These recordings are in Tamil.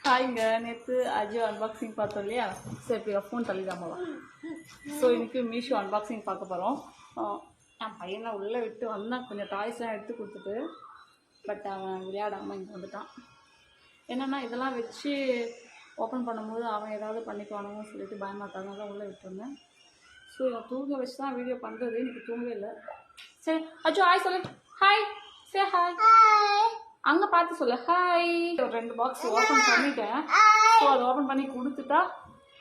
ஹாய்ங்க, நேற்று அஜியோ அன்பாக்சிங் பார்த்தோம் இல்லையா? சரி, இப்போ ஃபோன் தள்ளிடாமவா. ஸோ இன்றைக்கி மீஷோ அன்பாக்சிங் பார்க்க போகிறோம். என் பையனை உள்ளே விட்டு வந்தான், கொஞ்சம் டாய்ஸ்லாம் எடுத்து கொடுத்துட்டு. பட் அவன் விளையாடாமல் இங்கே வந்துட்டான். என்னென்னா இதெல்லாம் வச்சு ஓப்பன் பண்ணும்போது அவன் ஏதாவது பண்ணிக்குவானுன்னு சொல்லிட்டு பயமாக இருக்காங்க, தான் உள்ளே விட்டுருந்தேன். ஸோ இவன் தூங்க வச்சு தான் வீடியோ பண்ணுறது. எனக்கு தூங்கவே இல்லை. சரி அஜோ ஹாய் சொல்லு. Hi say hi. அங்கே பார்த்து சொல்லு ஹாய். ஒரு 2 பாக்ஸ் ஓப்பன் பண்ணிட்டேன். ஸோ அதை ஓப்பன் பண்ணி கொடுத்துட்டா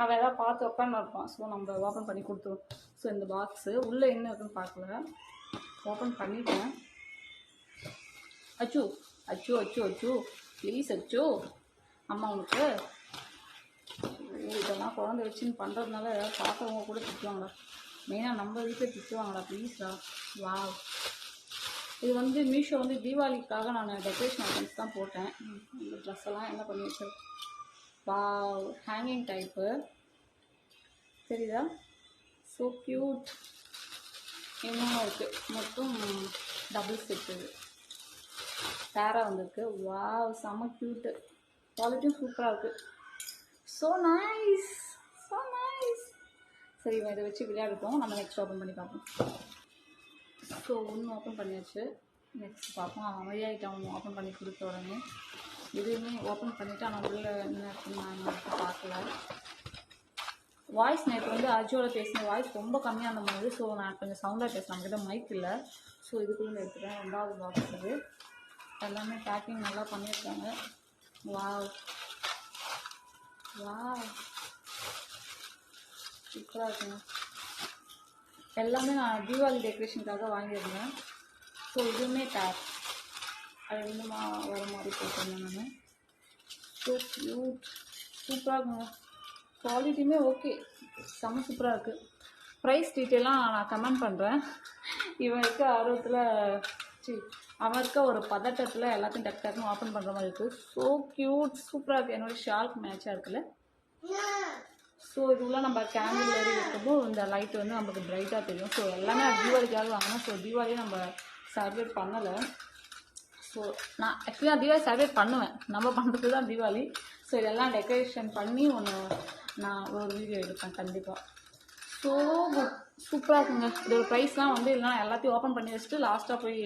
அவன் எதாவது பார்த்து உட்காந்து இருப்பான். ஸோ நம்ம ஓப்பன் பண்ணி கொடுத்துருவோம். ஸோ இந்த பாக்ஸு உள்ளே என்ன இருக்குன்னு பார்க்கல, ஓப்பன் பண்ணிட்டேன். அச்சு அச்சு அச்சு அச்சு ப்ளீஸ் அச்சு, அம்மா உங்களுக்கு இதெல்லாம் குழந்தை வச்சுன்னு பண்ணுறதுனால ஏதாவது பார்த்தவங்க கூட திட்டுவாங்களா? மெயினாக நம்ம வீட்டில் திட்டுவாங்களா? ப்ளீஸ்டா. வா, இது வந்து மீஷோ வந்து தீபாவளிக்காக நான் டெக்கரேஷன் ஐட்டம்ஸ் தான் போட்டேன். இந்த ட்ரெஸ் எல்லாம் என்ன பண்ணி வச்சிருக்கேன். வா, ஹேங்கிங் டைப்பு தெரியுதா? So cute. இன்னும் இருக்குது, மொத்தம் டபுள் செட். இது பேராக வந்திருக்கு. வா, செம்ம க்யூட்டு, குவாலிட்டியும் சூப்பராக இருக்குது. So nice, so nice. சரி, இதை வச்சு விளையாடுறோம். நம்ம நெக்ஸ்ட் ஓப்பன் பண்ணி பார்ப்போம். ஸோ ஒன்று ஓப்பன் பண்ணியாச்சு. நெக்ஸ்ட் பார்ப்போம். அவன் அமைதியாகிட்டு அவன் ஓப்பன் பண்ணி கொடுத்த உடனே எதுவுமே ஓப்பன் பண்ணிவிட்டு அவன் உள்ள என்ன இருக்குன்னு நான் பார்க்கல. வாய்ஸ் நேற்று வந்து அஜியோவில் பேசின வாய்ஸ் ரொம்ப கம்மியாக இருந்த மாதிரி. ஸோ நான் கொஞ்சம் சவுண்டாக பேசுகிறேன், நம்மகிட்ட மைக் இல்லை. ஸோ இதுக்குள்ளே எடுத்துட்டேன். 2வது பாக்ஸ் இது. எல்லாமே பேக்கிங் நல்லா பண்ணியிருக்காங்க. வாவ் வாவ், சூப்பராக இருக்குங்க. எல்லாமே நான் தீபாவளி டெக்கரேஷனுக்காக வாங்கியிருந்தேன். ஸோ இதுவுமே டேப் அது இன்னுமா வர மாதிரி போட்டிருந்தேன் நான். ஸோ க்யூட், சூப்பராக இருக்குங்க. குவாலிட்டியுமே ஓகே, செம்ம சூப்பராக இருக்குது. ப்ரைஸ் டீட்டெயிலாம் நான் கமெண்ட் பண்ணுறேன். இவன் இருக்க ஆர்வத்தில் அவன் இருக்க ஒரு பதட்டத்தில் எல்லாத்தையும் டக்கு டக்குன்னு ஓப்பன் பண்ணுற மாதிரி இருக்குது. ஸோ க்யூட், சூப்பராக இருக்குது. என்னோடய ஷால்க்கு மேட்சாக இருக்குல்ல. ஸோ இதுக்குள்ள நம்ம கேண்டில் ஏறி வைக்கும்போது இந்த லைட் வந்து நமக்கு பிரைட்டாக தெரியும். ஸோ எல்லாமே தீபாவளிக்காக வாங்கினோம். ஸோ தீபாவளியும் நம்ம செலிப்ரேட் பண்ணலை. ஸோ நான் ஆக்சுவலாக தீபாவளி செலிப்ரேட் பண்ணுவேன், நம்ம பண்ணுறது தான் தீபாவளி. ஸோ இதெல்லாம் டெக்கரேஷன் பண்ணி ஒன்று நான் ஒரு வீடியோ எடுப்பேன் கண்டிப்பாக. ஸோ சூப்பராக இருக்குங்க. இதோட ப்ரைஸ்லாம் வந்து இல்லைனா எல்லாத்தையும் ஓப்பன் பண்ணி வச்சுட்டு லாஸ்ட்டாக போய்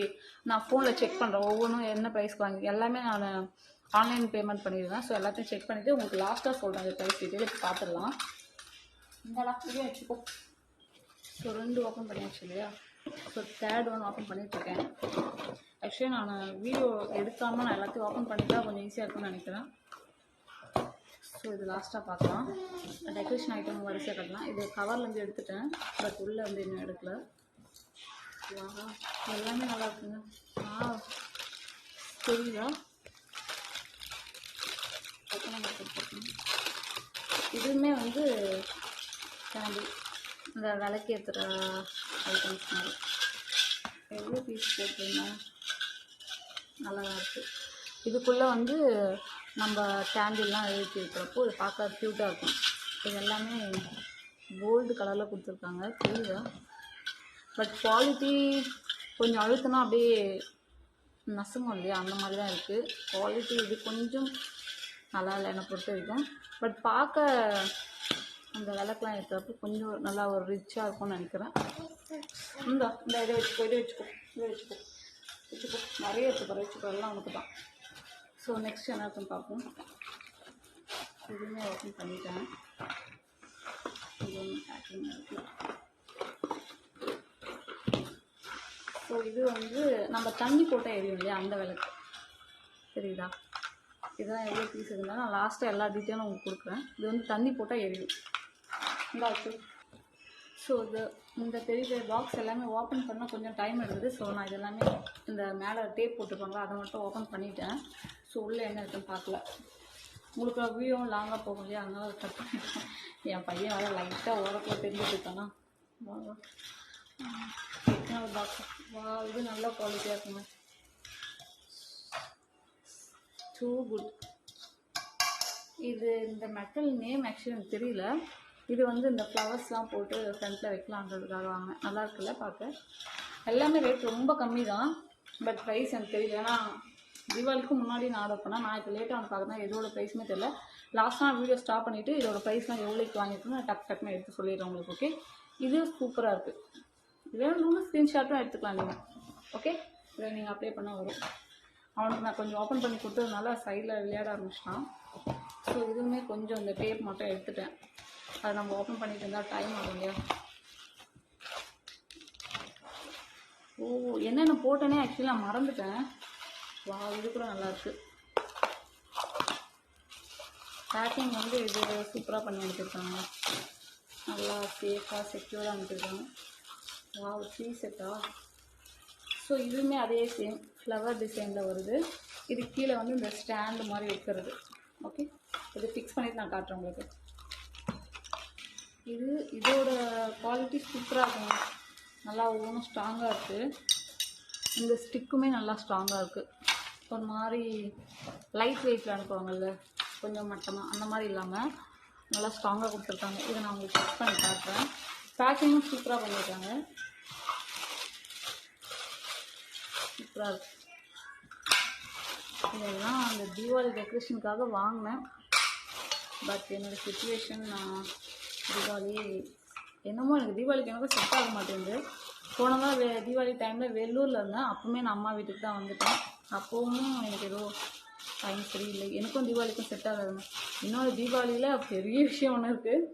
நான் ஃபோனில் செக் பண்ணுறேன். ஒவ்வொன்றும் என்ன ப்ரைஸ்க்கு வாங்கி எல்லாமே நான் ஆன்லைன் பேமெண்ட் பண்ணிடுவேன். ஸோ எல்லாத்தையும் செக் பண்ணிவிட்டு உங்களுக்கு லாஸ்ட்டாக சொல்கிறேன். அந்த ப்ரைஸ் டீட்டெயில் பார்த்துடலாம். இந்த லாஸ்ட்லேயே வச்சுக்கோ. ஸோ 2 ஓப்பன் பண்ணியாச்சு இல்லையா? ஸோ 3rd ஒன் ஓப்பன் பண்ணிட்டுருக்கேன். ஆக்சுவலி நான் வீடியோ எடுக்காமல் நான் எல்லாத்தையும் ஓப்பன் பண்ணிட்டா கொஞ்சம் ஈஸியாக இருக்கும்னு நினைக்கிறேன். ஸோ இது லாஸ்ட்டாக பார்க்கலாம். டெக்கரேஷன் ஐட்டம் வரிசையாக கட்டலாம். இது கவர்லேருந்து எடுத்துட்டேன், பட் உள்ளே வந்து இன்னும் எடுக்கல. வா, எல்லாமே நல்லா இருக்குங்க. தெரியுதா? இதுவுமே வந்து கேண்டில், இந்த விளக்கு ஏற்றுற ஐட்டம்ஸ் மாதிரி. எவ்வளோ பீஸ் போட்டிருந்தேன், நல்லா தான் இருக்குது. இதுக்குள்ளே வந்து நம்ம கேண்டில்லாம் எழுதி வைக்கிறப்போ இது பார்க்க க்யூட்டாக இருக்கும். இது எல்லாமே கோல்டு கலரில் கொடுத்துருக்காங்க, தெரியுதா? பட் குவாலிட்டி கொஞ்சம் அழுத்தினா அப்படியே நசுங்கும் இல்லையா, அந்த மாதிரி தான் இருக்குது. குவாலிட்டி இது கொஞ்சம் நல்லா இல்லை என்னை பொறுத்த வரைக்கும். பட் பார்க்க அந்த விளக்கெலாம் ஏற்றுறப்போ கொஞ்சம் நல்லா ஒரு ரிச்சாக இருக்கும்னு நினைக்கிறேன். இந்த இதை வச்சுக்கோ, இதை வச்சுக்கோ, இதை வச்சுக்கோ வச்சுக்கோ, நிறைய வச்சுக்கோ, வச்சுக்கோ, எல்லாம் உனக்கு தான். ஸோ நெக்ஸ்ட் என்ன இருக்குன்னு பார்ப்போம். இதுவுமே ஓப்பன் பண்ணிட்டேன். இது ஒன்று பேக்கிங் இருக்குது. ஸோ இது வந்து நம்ம தண்ணி போட்டால் எரியும் இல்லையா, அந்த விளக்கு தெரியுதா? இதுதான் எவ்வளோ பீஸ் இருந்தாலும் நான் லாஸ்ட்டாக எல்லா டீட்டெயிலும் உங்களுக்கு கொடுக்குறேன். இது வந்து தண்ணி போட்டால் எரியும். இந்தாச்சு. ஸோ இந்த பெரிய பாக்ஸ் எல்லாமே ஓப்பன் பண்ணால் கொஞ்சம் டைம் எடுக்குது. ஸோ நான் இதெல்லாமே இந்த மேலே டேப் போட்டுருப்பாங்களா அதை மட்டும் ஓப்பன் பண்ணிட்டேன். ஸோ உள்ளே என்ன இருக்குன்னு பார்க்கல. உங்களுக்கு வீடியோவும் லாங்காக போகும் இல்லையா, அதனால கட் பண்ணிட்டேன். என் பையன் வேறு லைட்டாக ஓரத்தில் தெரிஞ்சுட்டு இருக்கானா. ஒரு பாக்ஸ். வா, இது நல்ல குவாலிட்டியாக இருக்குங்க. Too good. இது இந்த மெட்டல் நேம் ஆக்சுவலி எனக்கு தெரியல. இது வந்து இந்த ஃப்ளவர்ஸ்லாம் போட்டு ஃப்ரண்ட்டில் வைக்கலான்றதுக்காக வாங்கினேன். நல்லா இருக்குல்ல பார்க்க. எல்லாமே ரேட் ரொம்ப கம்மி தான், பட் ப்ரைஸ் எனக்கு தெரியல. ஏன்னா தீபாவளிக்கு முன்னாடி நான் ஆர்டர் பண்ணேன். நான் இப்போ லேட்டாக வந்து பார்க்குறேன், எதோட ப்ரைஸுமே தெரியல. லாஸ்ட்டாக வீடியோ ஸ்டாப் பண்ணிவிட்டு இதோட ப்ரைஸ்லாம் எவ்வளோக்கு வாங்கியிருக்குன்னு டக்குன்னு எடுத்து சொல்லிடுறேன் உங்களுக்கு. ஓகே, இது சூப்பராக இருக்குது. வேணும்னா ஸ்க்ரீன்ஷாட்டும் எடுத்துக்கலாம் நீங்கள். ஓகே, இதை நீங்கள் அப்ளை பண்ண வரும். அவனுக்கு நான் கொஞ்சம் ஓப்பன் பண்ணி கொடுத்ததுனால சைடில் விளையாட ஆரம்பிச்சிட்டான். ஸோ இதுவுமே கொஞ்சம் இந்த டேப் மட்டும் எடுத்துட்டேன். அதை நம்ம ஓப்பன் பண்ணிட்டு இருந்தால் டைம் ஆகும் இல்லையா. ஓ, என்னென்ன போட்டேனே ஆக்சுவலி நான் மறந்துட்டேன். வா, இது கூட நல்லாயிருக்கு. பேக்கிங் வந்து இது சூப்பராக பண்ணி அனுப்பியிருக்காங்க. நல்லா சேஃபாக செக்யூர்டாக அனுப்பியிருக்காங்க. வா, 3 செட்டா. ஸோ இதுவுமே அதே சேம் ஃப்ளவர் டிசைனில் வருது. இது கீழே வந்து இந்த ஸ்டாண்டு மாதிரி வைக்கிறது. ஓகே, இது ஃபிக்ஸ் பண்ணிவிட்டு நான் காட்டுறேன் உங்களுக்கு. இதோட குவாலிட்டி சூப்பராக இருக்குங்க. நல்லா ஒவ்வொன்றும் ஸ்ட்ராங்காக இருக்குது. இந்த ஸ்டிக்குமே நல்லா ஸ்ட்ராங்காக இருக்குது. ஒரு மாதிரி லைட் வெயிட்டில் அனுப்புவாங்கள்ல, கொஞ்சம் மட்டமாக, அந்த மாதிரி இல்லாமல் நல்லா ஸ்ட்ராங்காக கொடுத்துருக்காங்க. இதை நான் உங்களுக்கு செக் பண்ணி காட்டுறேன். பேக்கிங்கும் சூப்பராக பண்ணியிருக்காங்க. சூப்பராக இருக்குது. இதெல்லாம் அந்த தீபாவளி டெக்கரேஷனுக்காக வாங்கினேன். பட் என்னோடய சுச்சுவேஷன், நான் தீபாவளி என்னமோ எனக்கு தீபாவளிக்கு எனக்கு செட் ஆக மாட்டேங்குது. போனதான் தீபாவளி டைமில் வெள்ளூரில் இருந்தேன். அப்போவுமே நான் அம்மா வீட்டுக்கு தான் வந்துட்டேன். அப்போவும் எனக்கு ஏதோ டைம் சரியில்லை. எனக்கும் தீபாவளிக்கும் செட் ஆகாதுங்க. இன்னொரு தீபாவளியில் பெரிய விஷயம் ஒன்று இருக்குது.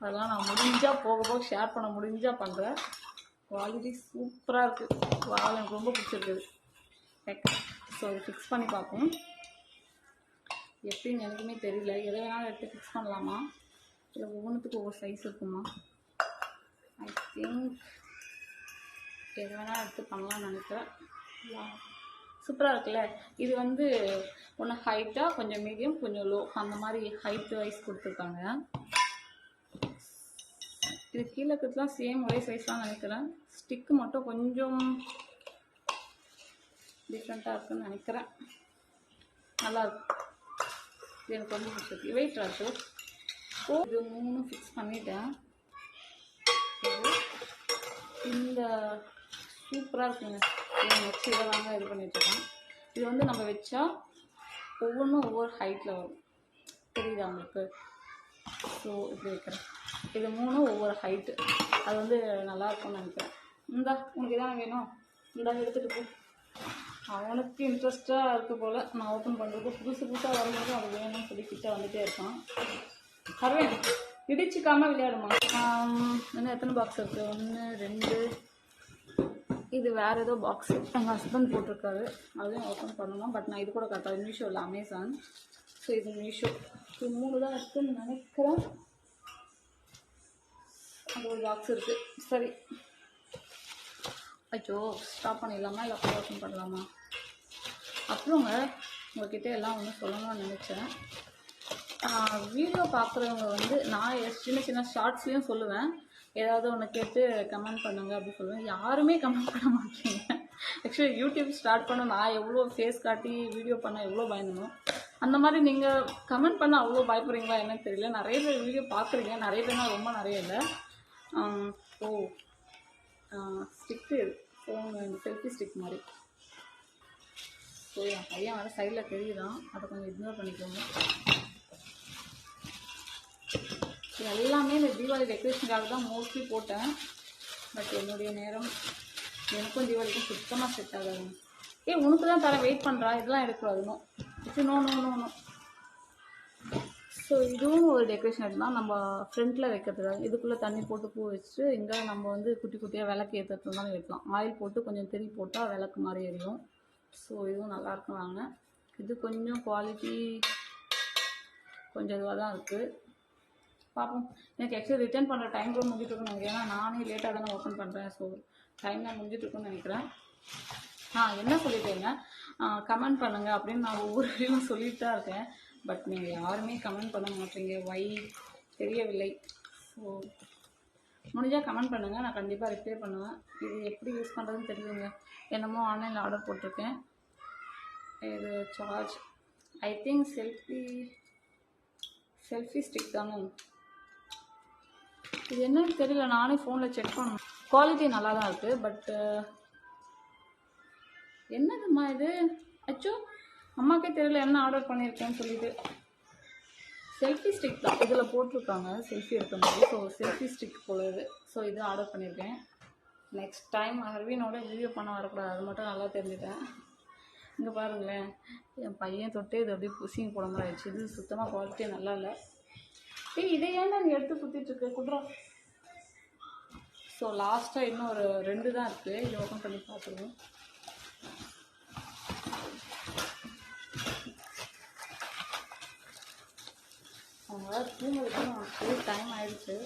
அதெல்லாம் நான் முடிஞ்சால் போக போக ஷேர் பண்ண முடிஞ்சால் பண்ணுறேன். குவாலிட்டி சூப்பராக இருக்குது. வால் எனக்கு ரொம்ப பிடிச்சிருக்குது. ஸோ இது ஃபிக்ஸ் பண்ணி பார்ப்போம். எப்படின்னு எனக்குமே தெரியல. எதை வேணாலும் எடுத்து ஃபிக்ஸ் பண்ணலாமா, இல்லை ஒவ்வொன்றுத்துக்கு ஒவ்வொரு சைஸ் இருக்குமா? ஐ திங்க் எதை வேணால் எடுத்து பண்ணலாம்னு நினைக்கிறேன். சூப்பராக இருக்குல்ல. இது வந்து ஒன்று ஹைட்டாக, கொஞ்சம் மீடியம், கொஞ்சம் லோ, அந்த மாதிரி ஹைட் வைஸ் கொடுத்துருக்காங்க. இது கீழே இருக்கிறதுலாம் சேம் ஒரே சைஸ் தான் நினைக்கிறேன். ஸ்டிக்கு மட்டும் கொஞ்சம் டிஃப்ரெண்ட்டாக இருக்குன்னு நினைக்கிறேன். நல்லாயிருக்கும். இது எனக்கு ரொம்ப பிடிச்சிருக்கு. வெயிட்டாக இருக்குது. ஓ, இது 3 ஃபிக்ஸ் பண்ணிட்டேன். இந்த சூப்பராக இருக்குங்க. நெக்ஸ்ட் இதை வாங்க இது பண்ணிட்டுருக்கேன். இது வந்து நம்ம வச்சா ஒவ்வொன்றும் ஒவ்வொரு ஹைட்டில் வரும். தெரியுதா உங்களுக்கு? ஸோ இப்படி வைக்கிறேன். இது 3 ஒவ்வொரு ஹைட்டு. அது வந்து நல்லாயிருக்கும்னு நினைக்கிறேன். இந்தா உனக்கு இதான் வேணும், இந்தா எடுத்துகிட்டு போ. அவனுக்கு இன்ட்ரெஸ்ட்டாக இருக்குது போல். நான் ஓப்பன் பண்ணுறது புதுசாக வரும்போது அது வேணும்னு சொல்லி கிட்ட வந்துகிட்டே இருக்கான். அரவிந்த், இடிச்சிக்காமல் விளையாடுமா? இன்னும் எத்தனை பாக்ஸ் இருக்குது? 1 2. இது வேறு ஏதோ பாக்ஸு எங்கள் ஹஸ்பண்ட் போட்டிருக்காரு. அதையும் ஓப்பன் பண்ணணும். பட் நான் இது கூட காட்டுறேன். மீஷோ இல்லை, அமேசான். ஸோ இது மீஷோ. இது 3 தான் இருக்குதுன்னு நினைக்கிறேன். அது ஒரு பாக்ஸ் இருக்குது. சரி, அச்சோ, ஸ்டாப் பண்ணிடலாமா இல்லை அப்போ ஓப்பன் பண்ணலாமா? அப்புறங்க உங்கள்கிட்ட எல்லாம் ஒன்று சொல்லணும்னு நினச்சேன். வீடியோ பார்க்குறவங்க வந்து நான் சின்ன சின்ன ஷார்ட்ஸ்லேயும் சொல்லுவேன், ஏதாவது ஒன்று கேட்டு கமெண்ட் பண்ணுங்க அப்படி சொல்லுவேன். யாருமே கமெண்ட் பண்ண மாட்டீங்க. ஆக்சுவலி யூடியூப் ஸ்டார்ட் பண்ண நான் எவ்வளோ ஃபேஸ் காட்டி வீடியோ பண்ண எவ்வளோ பயந்தணும். அந்த மாதிரி நீங்கள் கமெண்ட் பண்ண அவ்வளோ பயப்படுறீங்களா என்னன்னு தெரியல. நிறைய பேர் வீடியோ பார்க்குறீங்க, நிறைய பேர்னா ரொம்ப நிறைய இல்லை. ஓ, ஸ்டிக்கு ஃபோன் செல்ஃபி ஸ்டிக் மாதிரி. ஸோ என் பையன் வர சைடில் தெரியுதான், அதை கொஞ்சம் இக்னோர் பண்ணிக்கோங்க. எல்லாமே இந்த தீபாவளி டெக்கரேஷனுக்காக தான் மோஸ்ட்லி போட்டேன். பட் என்னுடைய நேரம் எனக்கும் தீபாவளிக்கும் சுத்தமாக செட் ஆகாதுங்க. உனக்கு தான் தர வெயிட் பண்ணுறா, இதெல்லாம் எடுக்கூடாதுன்னு. No no no no. So இதுவும் ஒரு டெக்கரேஷன் தான். நம்ம ஃப்ரண்ட்டில் வைக்கிறதுக்காக இதுக்குள்ளே தண்ணி போட்டு பூ வச்சுட்டு இங்கே நம்ம வந்து குட்டி குட்டியாக விளக்கு ஏற்றுறதுனாலும் வைக்கலாம். ஆயில் போட்டு கொஞ்சம் திரி போட்டால் விளக்கு மாதிரி எரியும். ஸோ இதுவும் நல்லாயிருக்கும். வாங்க, இது கொஞ்சம் குவாலிட்டி கொஞ்சம் இதுவாக தான் இருக்குது. பார்ப்போம். எனக்கு ஆக்சுவலி ரிட்டர்ன் பண்ணுற டைம் கூட முடிஞ்சிட்ருக்குன்னு நினைக்கிறேன். ஏன்னா நானே லேட்டாக தானே ஓப்பன் பண்ணுறேன். ஸோ டைம் தான் முடிஞ்சிட்ருக்குன்னு நினைக்கிறேன். என்ன சொல்லிட்டேங்க, கமெண்ட் பண்ணுங்கள் அப்படின்னு நான் ஒவ்வொரு வீடியோவும் சொல்லிட்டு தான் இருக்கேன். பட் நீங்கள் யாருமே கமெண்ட் பண்ண மாட்டீங்க. வை தெரியவில்லை. ஸோ முடிஞ்சால் கமெண்ட் பண்ணுங்கள், நான் கண்டிப்பாக ரிப்ளை பண்ணுவேன். இது எப்படி யூஸ் பண்ணுறதுன்னு தெரியுங்க. என்னமோ ஆன்லைனில் ஆர்டர் போட்டிருக்கேன். இது charge I think selfie stick தானே. இது என்னன்னு தெரியல, நானே ஃபோனில் செக் பண்ணேன். குவாலிட்டி நல்லா தான் இருக்குது. பட் என்னதும்மா இது? அச்சோ, அம்மாக்கே தெரியல என்ன ஆர்டர் பண்ணியிருக்கேன்னு சொல்லிட்டு. செல்ஃபி ஸ்டிக் தான் இதில் போட்டிருக்காங்க, செல்ஃபி எடுக்க மாதிரி. ஸோ செல்ஃபி ஸ்டிக் போல இது. ஸோ இது ஆர்டர் பண்ணியிருக்கேன். நெக்ஸ்ட் டைம் ஹர்வினோட வீடியோ பண்ண வரக்கூடாது, அது மட்டும் நல்லா தெரிஞ்சுட்டேன். இங்கே பாருங்களேன், என் பையன் தொட்டு இது அப்படியே புசிங் போட மாதிரி ஆயிடுச்சு. இது சுத்தமாக குவாலிட்டியே நல்லா இல்லை. இதை ஏன்டா நீ எடுத்து குத்திட்டுருக்கு குட்ரா. ஸோ லாஸ்ட்டாக இன்னும் ஒரு 2 தான் இருக்குது. இதை ஓப்பன் பண்ணி பார்த்துருவோம். அவங்க தூங்குறதுக்கு டைம் ஆகிடுச்சு.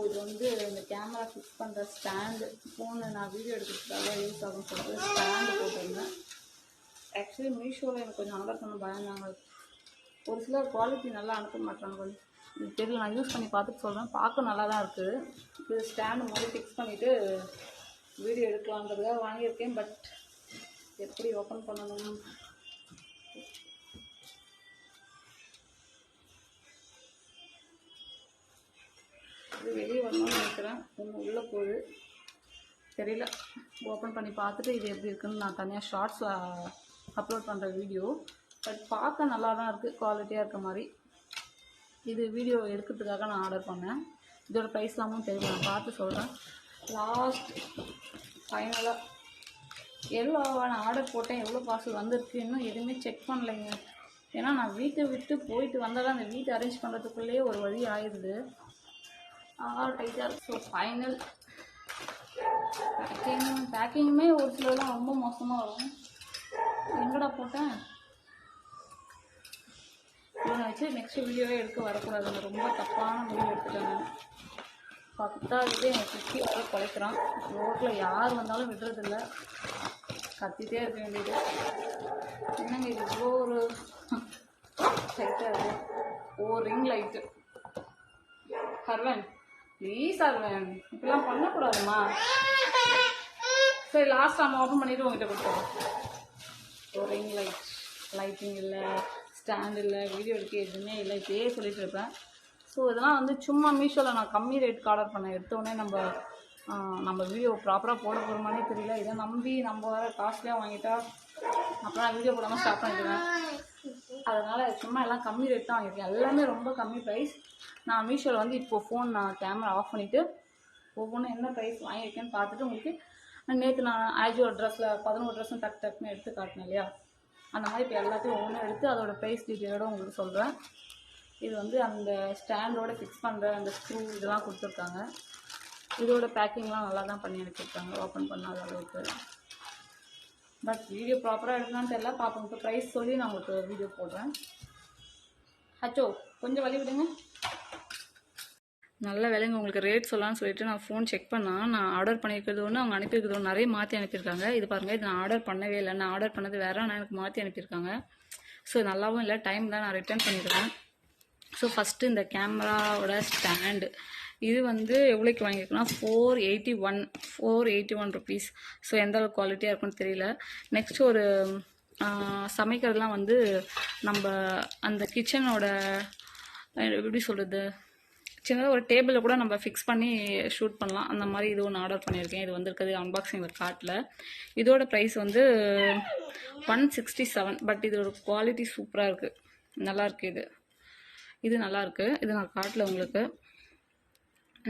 இது வந்து இந்த கேமரா ஃபிக்ஸ் பண்ணுற ஸ்டாண்டு, ஃபோனு நான் வீடியோ எடுக்கிறதுக்காக யூஸ் ஆகும்னு சொல்லிட்டு ஸ்டாண்டு போட்டிருந்தேன். ஆக்சுவலி மீஷோவில் எனக்கு கொஞ்சம் ஆர்டர் பண்ண பயந்தாங்க. ஒரு சிலர் குவாலிட்டி நல்லா அனுப்ப மாட்டாங்க. கொஞ்சம் இது தெரியல, நான் யூஸ் பண்ணி பார்த்துட்டு சொல்கிறேன். பார்க்க நல்லா தான் இருக்குது. இது ஸ்டாண்டு மாதிரி ஃபிக்ஸ் பண்ணிவிட்டு வீடியோ எடுக்கலான்றதுக்காக வாங்கியிருக்கேன். பட் எப்படி ஓப்பன் பண்ணணும், இது வெளியே வரணும்னு நினைக்கிறேன். ஒன்று உள்ளே போகுது தெரியல. ஓப்பன் பண்ணி பார்த்துட்டு இது எப்படி இருக்குன்னு நான் தனியாக ஷார்ட்ஸ் அப்லோட் பண்ணுற வீடியோ. பட் பார்க்க நல்லா தான் இருக்குது, குவாலிட்டியாக இருக்க மாதிரி. இது வீடியோ எடுக்கிறதுக்காக நான் ஆர்டர் பண்ணேன். இதோட ப்ரைஸ்லாமும் தெரியல, நான் பார்த்து சொல்கிறேன். லாஸ்ட் ஃபைனலாக எவ்வளோ நான் ஆர்டர் போட்டேன், எவ்வளோ பார்சல் வந்திருக்கு இன்னும் எதுவுமே செக் பண்ணலைங்க. ஏன்னா நான் வீட்டை விட்டு போயிட்டு வந்தாலும் அந்த வீட்டை அரேஞ்ச் பண்ணுறதுக்குள்ளேயே ஒரு வழி ஆயிடுது. டைட்டாக இருக்குது. ஸோ ஃபைனல் பேக்கிங்குமே ஒரு சிலர்லாம் ரொம்ப மோசமாக வரும். எங்கடா போட்டேன் இவனை வச்சு நெக்ஸ்ட் வீடியோவே எடுக்க வரக்கூடாது. ரொம்ப தப்பான வீடியோ எடுத்துட்டாங்க. 10வது என் சுற்றி வர குலைக்கிறான். ரோட்டில் யார் வந்தாலும் விடுறதில்ல, கத்திட்டே இருக்க வேண்டியது. என்னங்க இது இவ்வளோ ஒரு லைட்டாக இருக்குது. Ring light. ஹர்வன் ப்ளீஸ் ஹர்வன், இப்பெல்லாம் பண்ணக்கூடாதுமா. சரி லாஸ்ட் நம்ம ஓப்பன் பண்ணிவிட்டு உங்ககிட்ட கொடுத்துருவோம். ரிங் லைட்டிங் இல்லை, ஸ்டாண்ட் இல்லை, வீடியோ எடுக்க எதுவுமே இல்லை, இப்படியே சொல்லிட்டு இருப்பேன். ஸோ இதெல்லாம் வந்து சும்மா மீஷோவில் நான் கம்மி ரேட்டுக்கு ஆர்டர் பண்ணேன். எடுத்தோடனே நம்ம வீடியோ ப்ராப்பராக போட போகிறோமானே தெரியல. இதை நம்பி நம்ம வேறு காஸ்ட்லியாக வாங்கிட்டா அப்புறம் நான் வீடியோ போடாமல் ஸ்டாப் பண்ணிடுவேன். அதனால் சும்மா எல்லாம் கம்மி ரேட் தான் வாங்கியிருக்கேன். எல்லாமே ரொம்ப கம்மி ப்ரைஸ். நான் மீஷோவில் வந்து இப்போது ஃபோன் நான் கேமரா ஆஃப் பண்ணிவிட்டு ஒவ்வொன்றும் என்ன ப்ரைஸ் வாங்கியிருக்கேன்னு பார்த்துட்டு உங்களுக்கு நேற்று நான் ஆஜோ ட்ரெஸ்ஸில் 11 ட்ரெஸ்ஸும் டக்குன்னு எடுத்து காட்டினேன் இல்லையா, அந்த மாதிரி இப்போ எல்லாத்தையும் ஒவ்வொன்றும் எடுத்து அதோட ப்ரைஸ் டீட்டெயிலோடு உங்களுக்கு சொல்கிறேன். இது வந்து அந்த ஸ்டாண்டோட ஃபிக்ஸ் பண்ணுற அந்த ஸ்க்ரூ இதெல்லாம் கொடுத்துருக்காங்க. இதோட பேக்கிங்லாம் நல்லா தான் பண்ணி எடுத்துருக்காங்க, ஓப்பன் பண்ணாத அளவுக்கு. பட் வீடியோ ப்ராப்பராக எடுக்கலான்னு தெரியல, பார்ப்போம். இப்போ ப்ரைஸ் சொல்லி நான் உங்களுக்கு வீடியோ போடுறேன். அச்சோ கொஞ்சம் வழி விடுங்க. நல்ல வேலைங்க, உங்களுக்கு ரேட் சொல்லலாம்னு சொல்லிட்டு நான் ஃபோன் செக் பண்ணால் நான் ஆர்டர் பண்ணியிருக்கிறது ஒன்று, அவங்க அனுப்பியிருக்கிறது ஒன்று, நிறைய மாற்றி அனுப்பியிருக்காங்க. இது பாருங்கள், இது நான் ஆர்டர் பண்ணவே இல்லை. நான் ஆர்டர் பண்ணது வேறு, ஆனால் எனக்கு மாற்றி அனுப்பியிருக்காங்க. ஸோ நல்லாவும் இல்லை, டைம் தான், நான் ரிட்டர்ன் பண்ணிடுறேன். ஸோ ஃபஸ்ட்டு இந்த கேமராவோட ஸ்டாண்டு இது வந்து எவ்வளோக்கு வாங்கியிருக்குன்னா 481 ருபீஸ். ஸோ எந்த அளவுக்கு குவாலிட்டியாக இருக்குன்னு தெரியல. நெக்ஸ்ட் ஒரு சமைக்கிறதுலாம் வந்து நம்ம அந்த கிச்சனோட எப்படி சொல்கிறது, சின்னதாக ஒரு டேபிளில் கூட நம்ம ஃபிக்ஸ் பண்ணி ஷூட் பண்ணலாம், அந்த மாதிரி இது ஒன்று ஆர்டர் பண்ணியிருக்கேன். இது வந்திருக்குது அன்பாக்சிங்கில் காட்டில். இதோட ப்ரைஸ் வந்து 167. பட் இதோட குவாலிட்டி சூப்பராக இருக்குது, நல்லாயிருக்கு. இது நல்லாயிருக்கு, இது நான் காட்டில் உங்களுக்கு.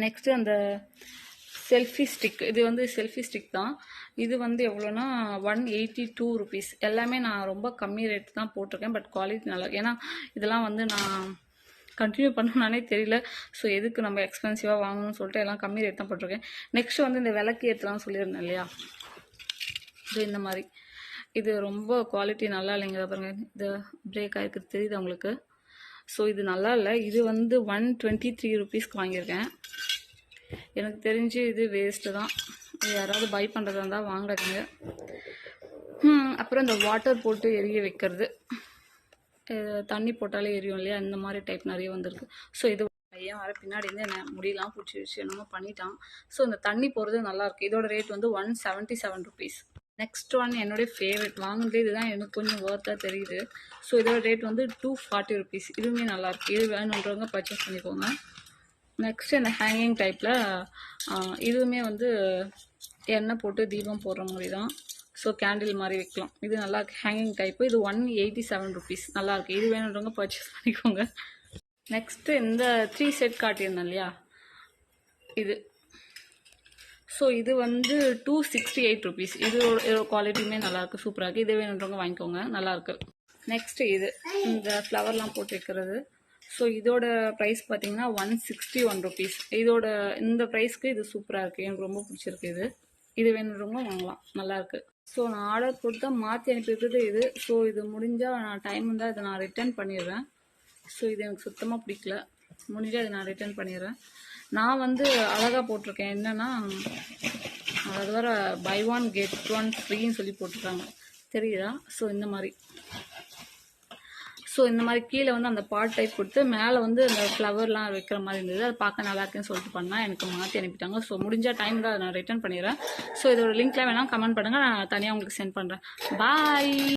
நெக்ஸ்ட்டு அந்த செல்ஃபி ஸ்டிக், இது வந்து செல்ஃபி ஸ்டிக் தான். இது வந்து எவ்வளோனா 182 ருபீஸ். எல்லாமே நான் ரொம்ப கம்மி ரேட் தான் போட்டிருக்கேன். பட் குவாலிட்டி நல்லா, ஏன்னா இதெல்லாம் வந்து நான் கண்டினியூ பண்ணணும்னானே தெரியல. ஸோ எதுக்கு நம்ம எக்ஸ்பென்சிவாக வாங்கணும்னு சொல்லிட்டு எல்லாம் கம்மி ரேட் தான் போட்டிருக்கேன். நெக்ஸ்ட் வந்து இந்த விளக்கு ஏற்றலாம் சொல்லியிருந்தேன் இல்லையா, இது இந்த மாதிரி. இது ரொம்ப குவாலிட்டி நல்லா இல்லைங்க. பாருங்க, இது பிரேக் ஆகிருக்கு, தெரியுது உங்களுக்கு. ஸோ இது நல்லா இல்லை. இது வந்து 123 ருபீஸ்க்கு வாங்கியிருக்கேன். எனக்கு தெரிஞ்சு இது வேஸ்ட்டு தான். இது யாராவது பை பண்ணுறதா இருந்தால் வாங்குறதுங்க. அப்புறம் இந்த வாட்டர் போட்டு எரிய வைக்கிறது, தண்ணி போட்டாலே எரியும் இல்லையா, இந்த மாதிரி டைப் நிறைய வந்திருக்கு. ஸோ இது பையன் வர பின்னாடி இருந்து என்ன முடியெல்லாம் பிடிச்சி வச்சு என்னமோ பண்ணிட்டான். ஸோ இந்த தண்ணி போகிறது நல்லாயிருக்கு. இதோட ரேட் வந்து 177 ருபீஸ். நெக்ஸ்ட் ஒன் என்னுடைய ஃபேவரட், வாங்குறது இதுதான் எனக்கு கொஞ்சம் ஒர்த்தாக தெரியுது. ஸோ இதோட ரேட் வந்து 240 ருபீஸ். இதுவுமே நல்லாயிருக்கு. இது வேணுன்றவங்க பர்ச்சேஸ் பண்ணிக்கோங்க. நெக்ஸ்ட் இந்த ஹேங்கிங் டைப்பில் இதுவுமே வந்து எண்ணெய் போட்டு தீபம் போடுற மாதிரி தான். ஸோ கேண்டில் மாதிரி வைக்கலாம். இது நல்லா ஹேங்கிங் டைப்பு. இது 187 rupees. நல்லாயிருக்கு. இது வேணுன்றவங்க பர்ச்சேஸ் பண்ணிக்கோங்க. நெக்ஸ்ட்டு இந்த 3 செட் காட்டியிருந்தேன் இல்லையா, இது. ஸோ இது வந்து 268 rupees. இதோட குவாலிட்டியுமே நல்லாயிருக்கு, சூப்பராக இருக்குது. இது வேணுன்றவங்க வாங்கிக்கோங்க, நல்லாயிருக்கு. நெக்ஸ்ட்டு இது இந்த ஃப்ளவர்லாம் போட்டு வைக்கிறது. ஸோ இதோட ப்ரைஸ் பார்த்தீங்கன்னா 161 rupees. இந்த ப்ரைஸ்க்கு இது சூப்பராக இருக்குது, எனக்கு ரொம்ப பிடிச்சிருக்கு. இது வேணுன்றவங்க வாங்கலாம், நல்லாயிருக்கு. ஸோ நான் ஆர்டர் போட்டு தான் மாற்றி அனுப்பியிருக்கிறது இது. ஸோ இது முடிஞ்சால் நான் டைம் இருந்தால் இதை நான் ரிட்டர்ன் பண்ணிடுறேன். ஸோ இது எனக்கு சுத்தமாக பிடிக்கல, முடிஞ்சால் இதை நான் ரிட்டர்ன் பண்ணிடுறேன். நான் வந்து அழகாக போட்டிருக்கேன், என்னென்னா அது வர பை 1 get 1 ஃப்ரீன்னு சொல்லி போட்டிருக்காங்க, தெரியுதா? ஸோ இந்த மாதிரி கீழே வந்து அந்த பாட் டைப் கொடுத்து மேலே வந்து அந்த ஃப்ளவர்லாம் வைக்கிற மாதிரி இருந்தது. அது பார்க்க நல்லா இருக்குன்னு சொல்லிட்டு பண்ணால் எனக்கு மாற்றி அனுப்பிட்டாங்க. ஸோ முடிஞ்சால் டைம் தான் நான் ரிட்டர்ன் பண்ணிடுறேன். ஸோ இதோட லிங்க்லாம் வேணால் கமெண்ட் பண்ணுங்கள், நான் தனியாக உங்களுக்கு சென்ட் பண்ணுறேன். பாய்.